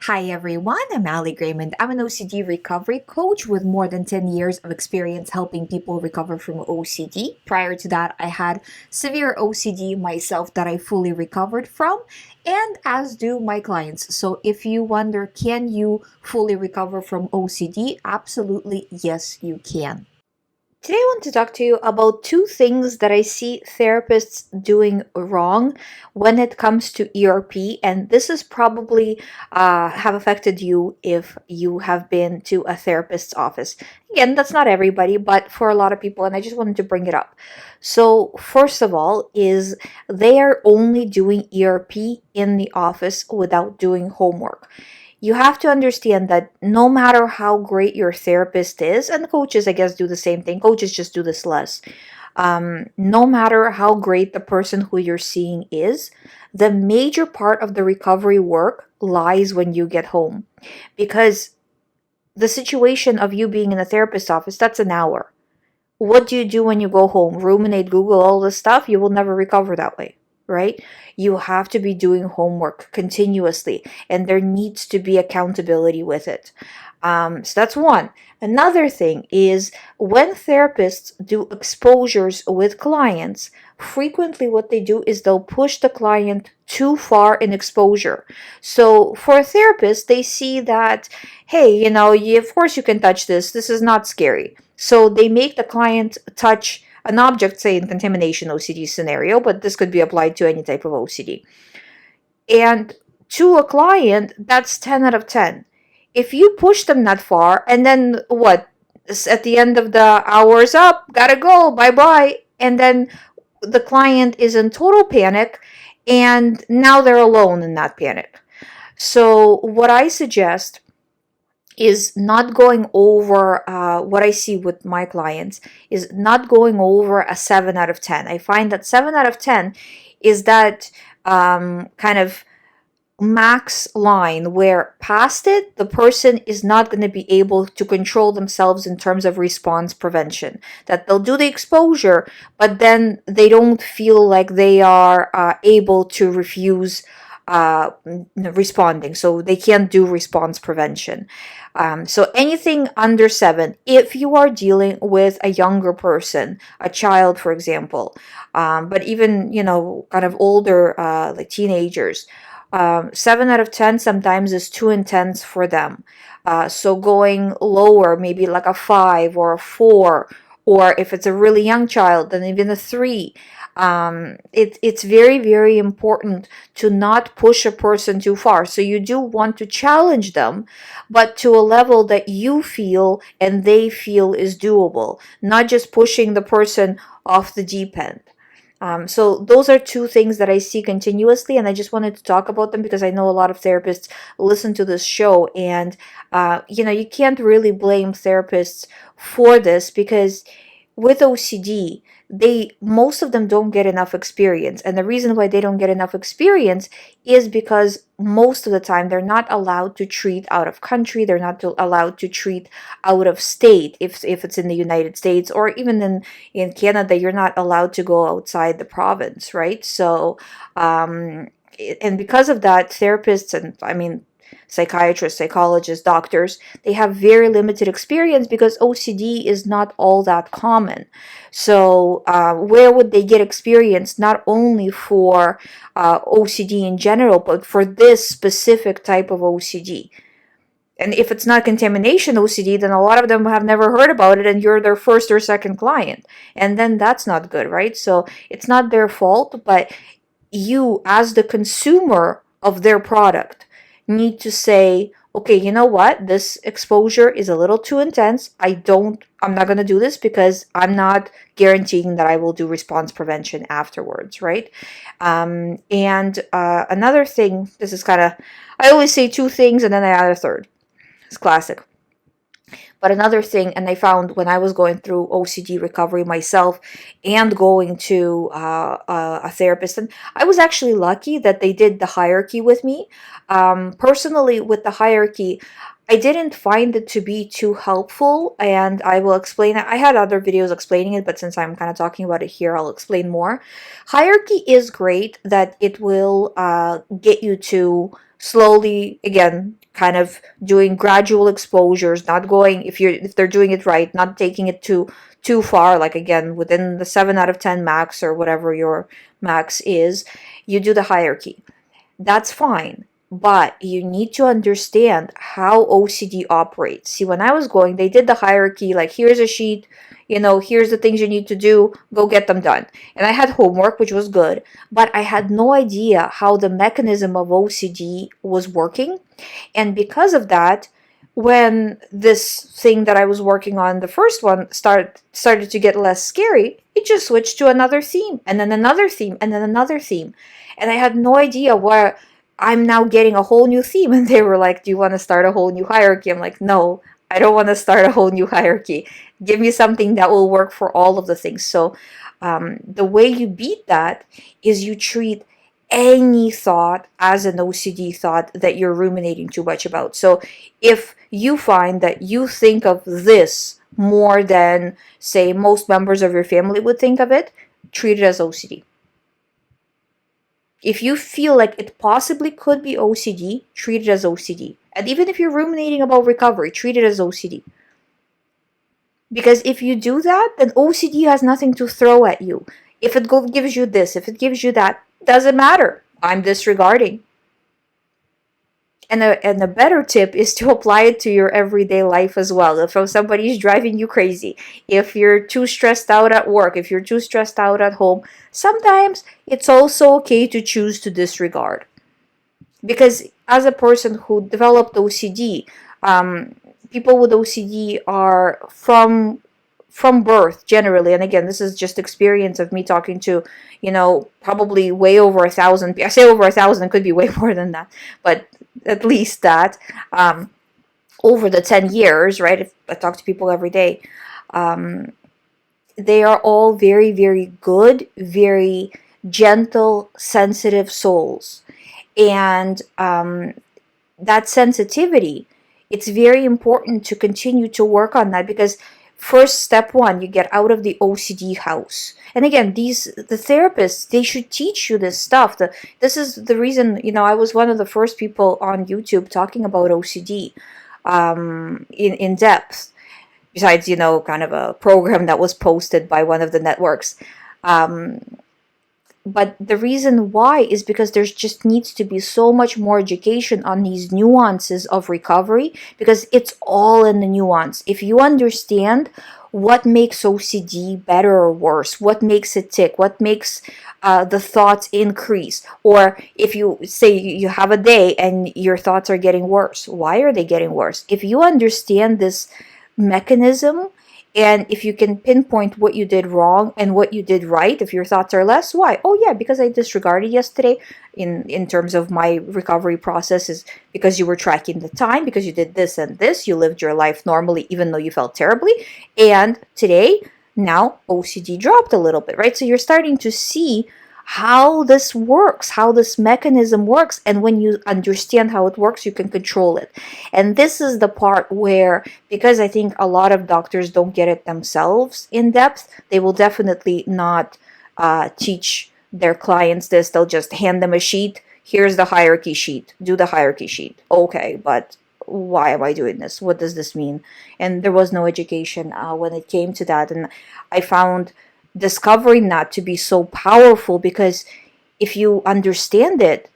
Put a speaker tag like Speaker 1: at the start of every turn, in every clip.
Speaker 1: Hi everyone, I'm GREYMOND. I'm an OCD recovery coach with more than 10 years of experience helping people recover from OCD. Prior to that, I had severe OCD myself that I fully recovered from, and as do my clients. So if you wonder, can you fully recover from OCD? Absolutely, yes, you can. Today, I want to talk to you about two things that I see therapists doing wrong when it comes to ERP, and this is probably have affected you if you have been to a therapist's office. Again, that's not everybody, but for a lot of people, and I just wanted to bring it up. So, first of all, is they are only doing ERP in the office without doing homework. You have to understand that no matter how great your therapist is, and coaches, I guess, do the same thing, coaches just do this less. No matter how great the person who you're seeing is, the major part of the recovery work lies when you get home. Because the situation of you being in a therapist's office, that's an hour. What do you do when you go home? Ruminate, Google all this stuff? You will never recover that way, right? You have to be doing homework continuously, and there needs to be accountability with it. So that's one. Another thing is when therapists do exposures with clients, frequently what they do is they'll push the client too far in exposure. So for a therapist, they see that, hey, of course you can touch this. This is not scary. So they make the client touch an object, say in contamination OCD scenario, but this could be applied to any type of OCD. And to a client, that's 10 out of 10. If you push them that far, and then what? At the end of the hour's up, gotta go, bye bye. And then the client is in total panic, and now they're alone in that panic. So, what I suggest is not going over what I see with my clients is not going over a 7 out of 10. I find that 7 out of 10 is that kind of max line where past it, the person is not going to be able to control themselves in terms of response prevention. That they'll do the exposure, but then they don't feel like they are able to refuse responding. So they can't do response prevention. So anything under 7, if you are dealing with a younger person, a child, for example, but even, kind of older, like teenagers, 7 out of 10 sometimes is too intense for them. So going lower, maybe like a 5 or a 4, or if it's a really young child, then even a 3. It's very, very important to not push a person too far. So you do want to challenge them, but to a level that you feel and they feel is doable, not just pushing the person off the deep end. So those are two things that I see continuously, and I just wanted to talk about them because I know a lot of therapists listen to this show, and you can't really blame therapists for this because with OCD, most of them don't get enough experience. And the reason why they don't get enough experience is because most of the time they're not allowed to treat out of country, they're not allowed to treat out of state if it's in the United States, or even in Canada, you're not allowed to go outside the province, right? So and because of that, therapists, and I mean psychiatrists, psychologists, doctors, they have very limited experience because OCD is not all that common. So, where would they get experience not only for OCD in general, but for this specific type of OCD? And if it's not contamination OCD, then a lot of them have never heard about it, and you're their first or second client. And then that's not good, right? So, it's not their fault, but you, as the consumer of their product, need to say, okay, you know what? This exposure is a little too intense. I'm not going to do this because I'm not guaranteeing that I will do response prevention afterwards, right? And another thing, this is kind of, I always say two things and then I add a third. It's classic. But another thing, and I found when I was going through OCD recovery myself and going to a therapist, and I was actually lucky that they did the hierarchy with me. Personally, with the hierarchy, I didn't find it to be too helpful, and I will explain it. I had other videos explaining it, but since I'm kind of talking about it here, I'll explain more. Hierarchy is great that it will get you to slowly, again, kind of doing gradual exposures, not going, if they're doing it right, not taking it too far, like again within the 7 out of 10 max or whatever your max is, you do the hierarchy. That's fine. But you need to understand how OCD operates. See, when I was going, they did the hierarchy, like here's a sheet, here's the things you need to do, go get them done. And I had homework, which was good, but I had no idea how the mechanism of OCD was working. And because of that, when this thing that I was working on, the first one, started to get less scary, it just switched to another theme, and then another theme, and then another theme. And I had no idea where I'm now getting a whole new theme. And they were like, do you want to start a whole new hierarchy? I'm like, no, I don't want to start a whole new hierarchy. Give me something that will work for all of the things. So the way you beat that is you treat any thought as an OCD thought that you're ruminating too much about. So if you find that you think of this more than, say, most members of your family would think of it, treat it as OCD. If you feel like it possibly could be OCD, treat it as OCD. And even if you're ruminating about recovery, treat it as OCD. Because if you do that, then OCD has nothing to throw at you. If it gives you this, if it gives you that, doesn't matter. I'm disregarding. And a better tip is to apply it to your everyday life as well. If somebody's driving you crazy, if you're too stressed out at work, if you're too stressed out at home, sometimes it's also okay to choose to disregard. Because as a person who developed OCD, people with OCD are from birth generally, and again, this is just experience of me talking to, probably way over 1,000. I say over 1,000, it could be way more than that, but at least that, over the 10 years, right? If I talk to people every day, they are all very, very good, very gentle, sensitive souls. And that sensitivity, it's very important to continue to work on that, because first, step one, you get out of the OCD house. And again, the therapists, they should teach you this stuff. This is the reason, I was one of the first people on YouTube talking about OCD in depth. Besides, kind of a program that was posted by one of the networks. But the reason why is because there's just needs to be so much more education on these nuances of recovery, because it's all in the nuance. If you understand what makes OCD better or worse, what makes it tick, what makes the thoughts increase, or if you say you have a day and your thoughts are getting worse, why are they getting worse? If you understand this mechanism, and if you can pinpoint what you did wrong and what you did right, if your thoughts are less, why? Oh yeah, because I disregarded yesterday in terms of my recovery process, is because you were tracking the time, because you did this and this, you lived your life normally even though you felt terribly, and today, now OCD dropped a little bit, right? So you're starting to see how this works, how this mechanism works, and when you understand how it works, you can control it. And this is the part where, because I think a lot of doctors don't get it themselves in depth, they will definitely not teach their clients this. They'll just hand them a sheet. Here's the hierarchy sheet. Do the hierarchy sheet. Okay, but why am I doing this? What does this mean? And there was no education when it came to that. And I found discovering that to be so powerful, because if you understand it,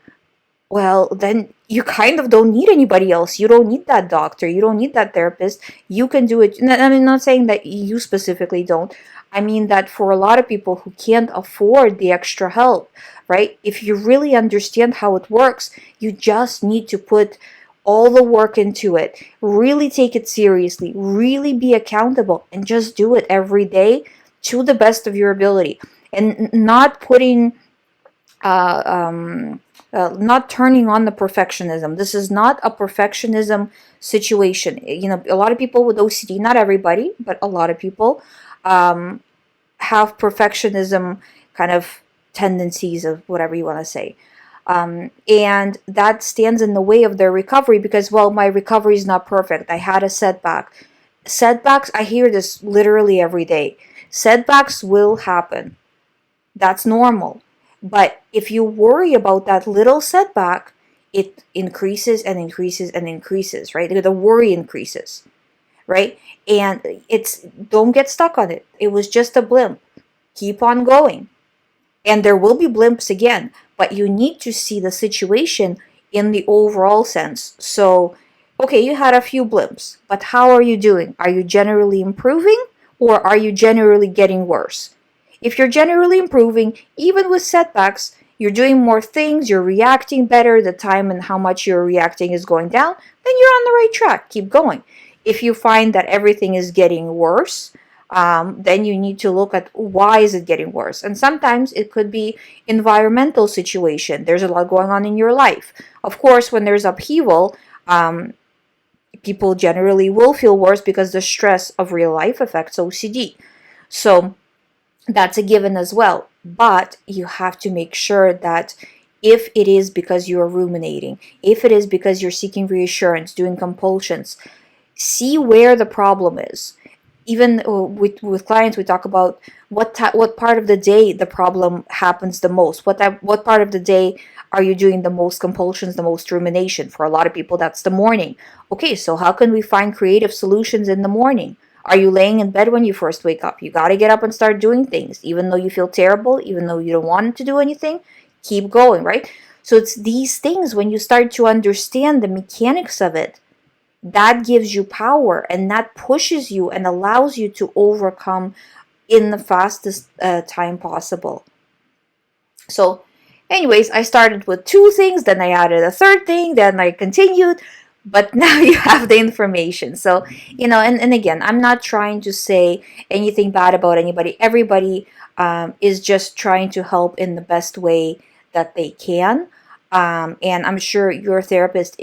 Speaker 1: well, then you kind of don't need anybody else. You don't need that doctor. You don't need that therapist. You can do it. I'm not saying that you specifically don't. I mean that for a lot of people who can't afford the extra help, right? If you really understand how it works, you just need to put all the work into it. Really take it seriously. Really be accountable, and just do it every day to the best of your ability, and not putting not turning on the perfectionism. This is not a perfectionism situation. A lot of people with OCD, not everybody, but a lot of people have perfectionism kind of tendencies, of whatever you want to say. And that stands in the way of their recovery, because, well, my recovery is not perfect. I had a setback. Setbacks, I hear this literally every day. Setbacks will happen. That's normal. But if you worry about that little setback, it increases and increases and increases, right? The worry increases, right? And don't get stuck on it. It was just a blimp. Keep on going. And there will be blimps again, but you need to see the situation in the overall sense. So, okay, you had a few blimps, but how are you doing? Are you generally improving, or are you generally getting worse? If you're generally improving, even with setbacks, you're doing more things, you're reacting better, the time and how much you're reacting is going down, then you're on the right track. Keep going. If you find that everything is getting worse, then you need to look at why is it getting worse. And sometimes it could be environmental situation. There's a lot going on in your life. Of course, when there's upheaval, people generally will feel worse because the stress of real life affects OCD. So that's a given as well. But you have to make sure that if it is because you're ruminating, if it is because you're seeking reassurance, doing compulsions, see where the problem is. Even with clients, we talk about what part of the day the problem happens the most. What part of the day are you doing the most compulsions, the most rumination? For a lot of people, that's the morning. Okay, so how can we find creative solutions in the morning? Are you laying in bed when you first wake up? You got to get up and start doing things, even though you feel terrible, even though you don't want to do anything. Keep going, right? So it's these things, when you start to understand the mechanics of it, that gives you power, and that pushes you and allows you to overcome in the fastest time possible. So anyways, I started with 2 things, then I added a 3rd thing, then I continued, but now you have the information. So, and again, I'm not trying to say anything bad about anybody. Everybody is just trying to help in the best way that they can. And I'm sure your therapist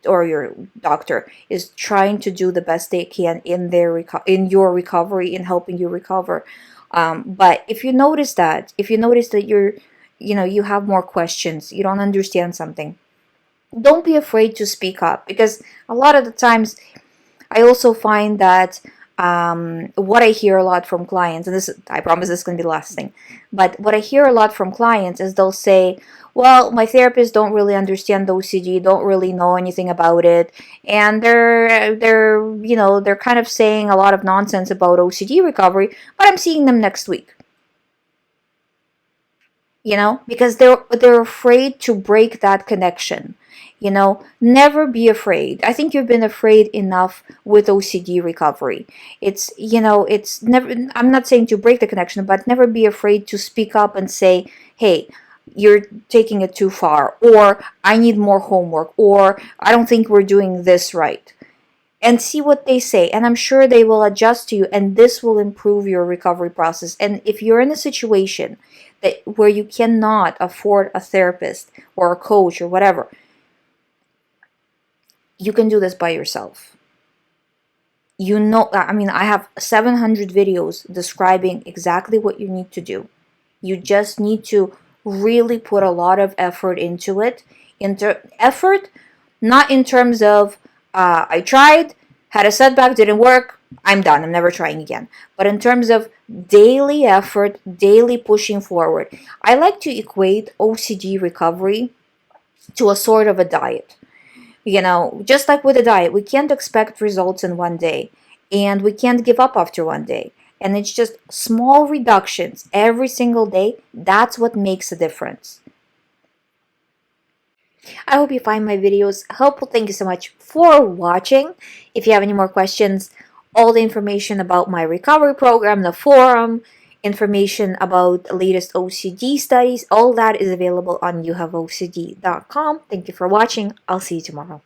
Speaker 1: or your doctor is trying to do the best they can in your recovery, in helping you recover. But if you notice that you have more questions, you don't understand something, don't be afraid to speak up, because a lot of the times I also find that what I hear a lot from clients, and I promise this is going to be the last thing, but what I hear a lot from clients is they'll say, well, my therapists don't really understand OCD, don't really know anything about it, and they're kind of saying a lot of nonsense about OCD recovery, but I'm seeing them next week. Because they're afraid to break that connection. Never be afraid. I think you've been afraid enough with OCD recovery. It's never, I'm not saying to break the connection, but never be afraid to speak up and say, hey, you're taking it too far, or I need more homework, or I don't think we're doing this right. And see what they say. And I'm sure they will adjust to you, and this will improve your recovery process. And if you're in a situation where you cannot afford a therapist or a coach or whatever, you can do this by yourself. I have 700 videos describing exactly what you need to do. You just need to really put a lot of effort into it. Effort, not in terms of, I tried, had a setback, didn't work, I'm done, I'm never trying again. But in terms of daily effort, daily pushing forward. I like to equate OCD recovery to a sort of a diet. Just like with a diet, we can't expect results in one day, and we can't give up after one day. And it's just small reductions every single day. That's what makes a difference. I hope you find my videos helpful. Thank you so much for watching. If you have any more questions, all the information about my recovery program, the forum, information about the latest OCD studies, all that is available on youhaveocd.com. Thank you for watching. I'll see you tomorrow.